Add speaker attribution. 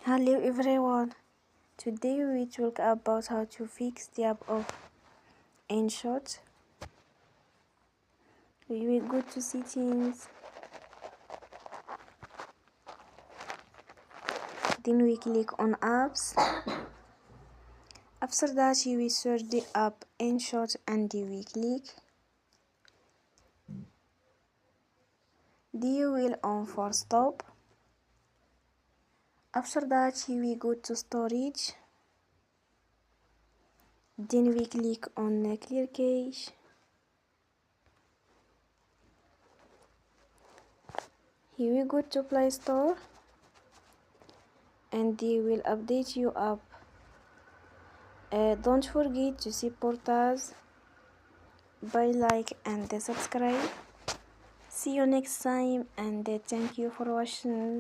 Speaker 1: Hello everyone, today we talk about how to fix the app of InShOt. We will go to settings, then we click on apps. After that we search the app InShOt and we click. Then you will on for stop. After that we go to storage. Then we click on clear cache. Here we go to Play Store and they will update your app. Don't forget to support us by like and subscribe. See you next time and thank you for watching.